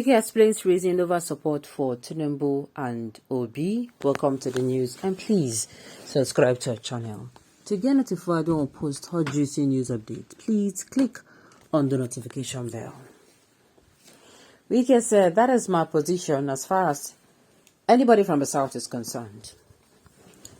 Wike explains reason over support for Tinubu and Obi. Welcome to the news, and please subscribe to our channel. To get notified when we post hot juicy news updates, please click on the notification bell. Wike said, that is my position as far as anybody from the south is concerned.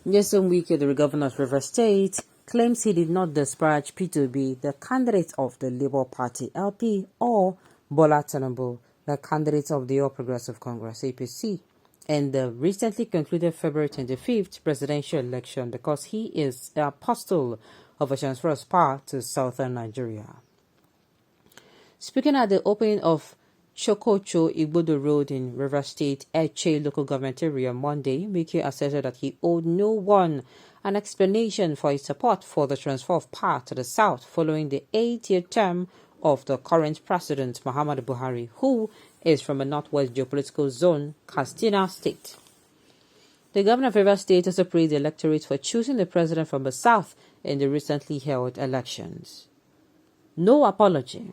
Nyesom Wike, the governor of River State, claims he did not disparage P2B, the candidate of the Labour Party LP, or Bola Tinubu, the candidate of the All Progressive Congress APC, in the recently concluded February 25th presidential election because he is an apostle of a transfer of power to southern Nigeria. Speaking at the opening of Chokocho Igbodo Road in River State, Eche local government area Monday, Wike asserted that he owed no one an explanation for his support for the transfer of power to the south following the 8-year term of the current president, Muhammadu Buhari, who is from a northwest geopolitical zone, Katsina State. The governor of River State also praised the electorate for choosing the president from the south in the recently held elections. No apology.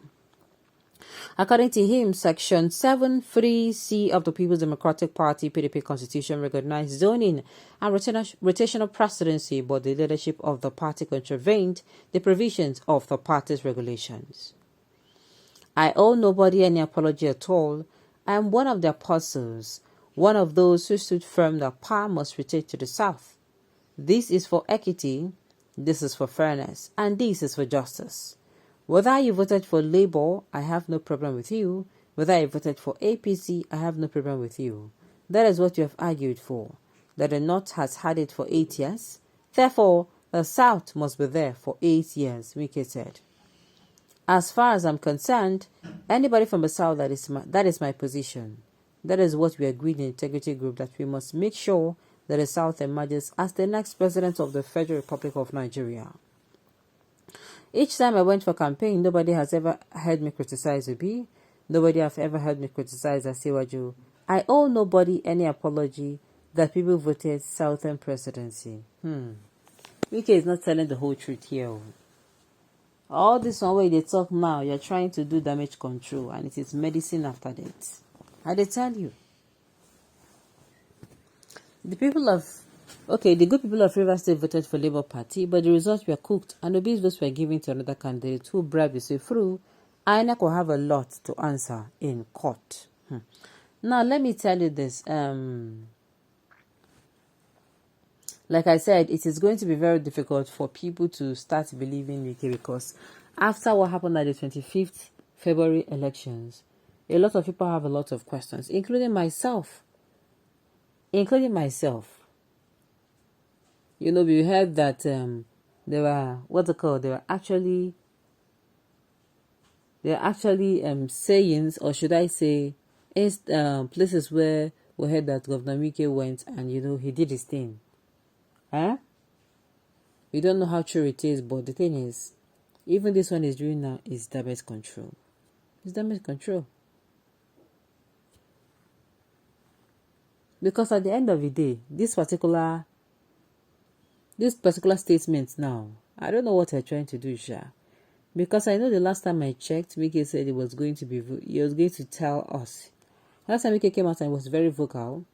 According to him, Section 7(3)(c) of the People's Democratic Party (PDP) Constitution recognized zoning and rotational presidency, but the leadership of the party contravened the provisions of the party's regulations. I owe nobody any apology at all. I am one of the apostles, one of those who stood firm that power must rotate to the south. This is for equity, this is for fairness, and this is for justice. Whether you voted for Labour, I have no problem with you. Whether you voted for APC, I have no problem with you. That is what you have argued for, that the North has had it for 8 years. Therefore, the South must be there for 8 years, Wike said. As far as I'm concerned, anybody from the South, that is my position. That is what we agreed in the Integrity Group, that we must make sure that the South emerges as the next president of the Federal Republic of Nigeria. Each time I went for campaign, nobody has ever heard me criticize Obi. Nobody have ever heard me criticize Asiwaju. I owe nobody any apology that people voted Southern presidency. Wike is not telling the whole truth here. All this one way they talk now, you're trying to do damage control, and it is medicine after that. I did tell you. The good people of River State voted for Labour Party, but the results were cooked, and Obi's votes were given to another candidate who bribed his way through. INEC will have a lot to answer in court. Now, let me tell you this. Like I said, it is going to be very difficult for people to start believing Wike because after what happened at the 25th February elections, a lot of people have a lot of questions, including myself. You know, we heard that they were actually sayings, or should I say, places where we heard that Governor Wike went and, he did his thing. We don't know how true it is, but the thing is, even this one is doing now is damage control. It's damage control. Because at the end of the day, this particular statement now, I don't know what they're trying to do, Sha. Because I know the last time I checked, Wike said he was going to tell us. Last time Wike came out and was very vocal,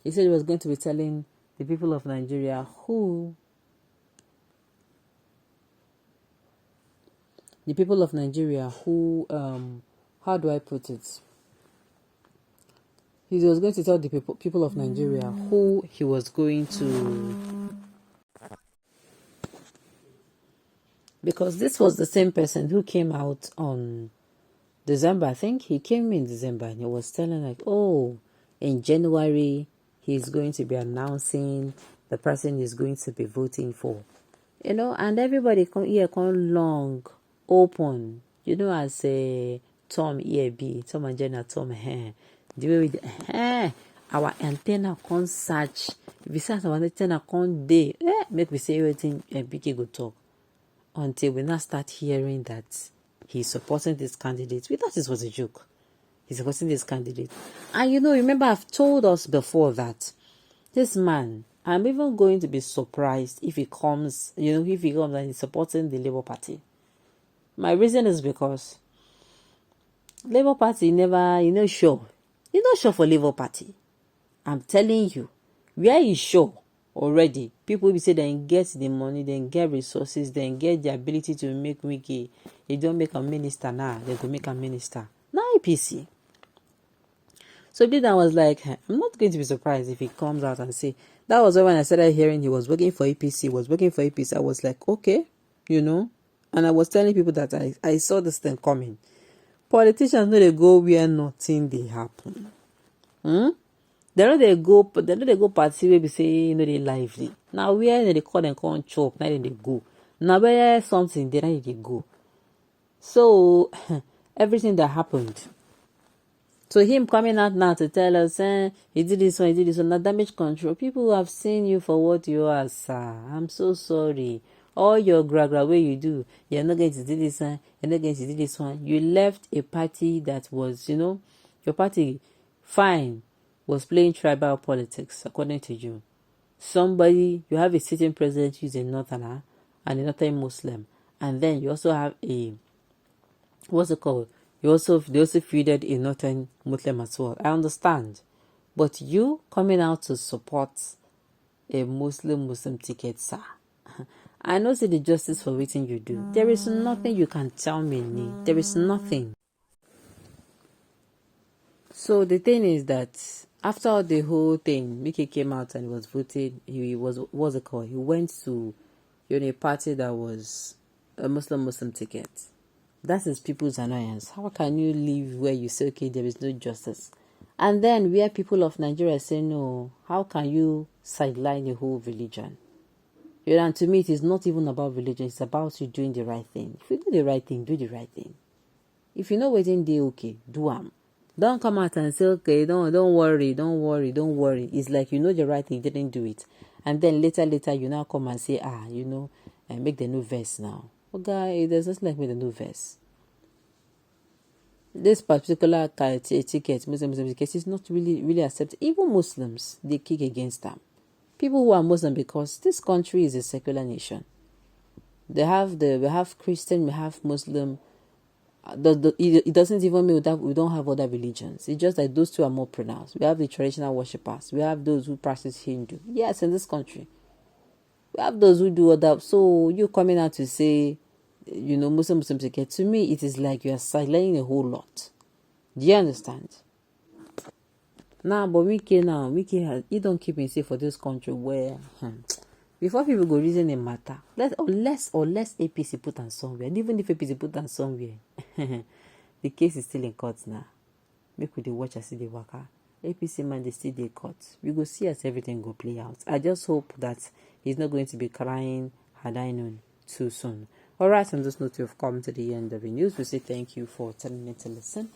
he said he was going to be telling the people of Nigeria who how do I put it? He was going to tell the people of Nigeria who he was going to, because this was the same person who came out on December. I think he came in December and he was telling in January he's going to be announcing the person he's going to be voting for. And everybody come long, open, as a Tom EAB, Tom and Jenna, Tom the way we our antenna con search. If we search our antenna con day, make we say everything BK go talk. Until we now start hearing that he's supporting this candidate. We thought this was a joke. He's supporting this candidate. And remember I've told us before that this man, I'm even going to be surprised if he comes, and he's supporting the Labour Party. My reason is because Labour Party never, sure. He's not sure for Labour Party. I'm telling you, where he's sure already, people will say they get the money, they get resources, they get the ability to make Wike. They don't make a minister now, they go make a minister. Now APC. So Bidan was like, I'm not going to be surprised if he comes out and say, that was when I started hearing he was working for APC, I was like, okay, and I was telling people that I saw this thing coming. Politicians know they go where nothing they happen. They know they go party where we say they lively. Now where they call and come chop, now they go. Now where something they go. So everything that happened. So him coming out now to tell us, he did this one, now damage control. People who have seen you for what you are, sir. I'm so sorry. All your gra way you do, you're not going to do this one, you're not going to do this one. You left a party that was, your party, fine, was playing tribal politics, according to you. You have a sitting president who's a northerner and a northern Muslim. And then you also have what's it called? They also feuded a northern Muslim as well. I understand. But you coming out to support a Muslim ticket, sir. I know say the justice for everything you do. There is nothing you can tell me. There is nothing. So the thing is that after the whole thing, Mickey came out and was voted. He was, what's it called? He went to a party that was a Muslim ticket. That is people's annoyance. How can you live where you say, okay, there is no justice? And then where people of Nigeria say, no, how can you sideline the whole religion? And to me, it is not even about religion. It's about you doing the right thing. If you do the right thing, do the right thing. If you know waiting day, okay, do them. Don't come out and say, okay, don't worry. It's like you know the right thing, you didn't do it. And then later, you now come and say, and make the new verse now. Okay, there's nothing like make the new verse. This particular ticket, Muslim ticket, is not really accepted. Even Muslims, they kick against them. People who are Muslim, because this country is a secular nation. We have Christian, we have Muslim. It doesn't even mean that we don't have other religions. It's just that those two are more pronounced. We have the traditional worshippers. We have those who practice Hindu. Yes, in this country. We have those who do other. So you coming out to say, Muslim ticket, to me, it is like you are sidelining a whole lot. Do you understand? Now, but Wike, he don't keep himself for this country where, before people go reason a matter, unless APC put on somewhere, and even if APC put on somewhere, the case is still in court now. Make we dey watch as they waka. APC man, they still dey court. We go see as everything go play out. I just hope that he's not going to be crying had I known too soon. Alright, on this note, you've come to the end of the news. We say thank you for telling me to listen.